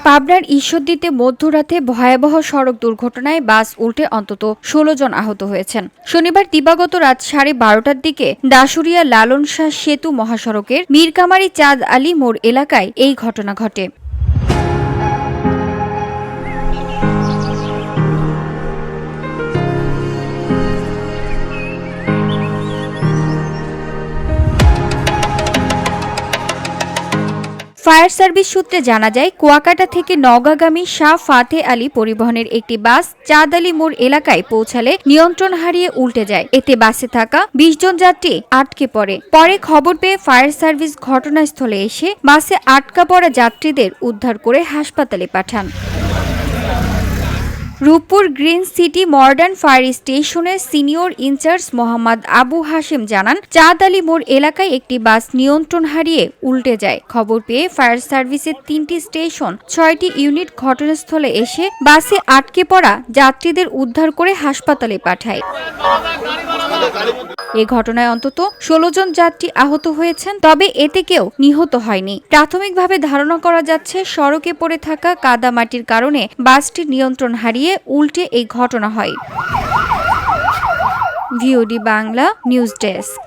পাবনার ঈশ্বরদীতে মধ্যরাতে ভয়াবহ সড়ক দুর্ঘটনায় বাস উল্টে অন্তত ১৬ জন আহত হয়েছেন। শনিবার দিবাগত রাত 12:30টার দিকে দাসুরিয়া লালন শাহ সেতু মহাসড়কের মীরকামারী চাঁদ আলী মোড় এলাকায় এই ঘটনা ঘটে। ফায়ার সার্ভিস সূত্রে জানা যায়, কুয়াকাটা থেকে নওগাঁগামী শাহ ফাতে আলী পরিবহনের একটি বাস চাঁদ আলী মোড় এলাকায় পৌঁছালে নিয়ন্ত্রণ হারিয়ে উল্টে যায়। এতে বাসে থাকা ২০ জন যাত্রী আটকে পড়ে। পরে খবর পেয়ে ফায়ার সার্ভিস ঘটনাস্থলে এসে বাসে আটকা পড়া যাত্রীদের উদ্ধার করে হাসপাতালে পাঠান। Rooppur Green City Modern Fire স্টেশনের সিনিয়র ইনচার্জ মোহাম্মদ আবু হাশেম জানান, চাঁদ আলী মোড় এলাকায় একটি বাস নিয়ন্ত্রণ হারিয়ে উল্টে যায়। খবর পেয়ে ফায়ার সার্ভিসের ৩টি স্টেশন ৬টি ইউনিট ঘটনাস্থলে এসে বাসে আটকে পড়া যাত্রীদের উদ্ধার করে হাসপাতালে পাঠায়। এ ঘটনায় অন্তত ১৬ জন যাত্রী আহত হয়েছেন, তবে এতে কেউ নিহত হয়নি। প্রাথমিকভাবে ধারণা করা যাচ্ছে, সড়কে পড়ে থাকা কাদামাটির কারণে বাসটির নিয়ন্ত্রণ হারিয়ে উল্টে এই ঘটনা হয়। VOD Bangla news desk.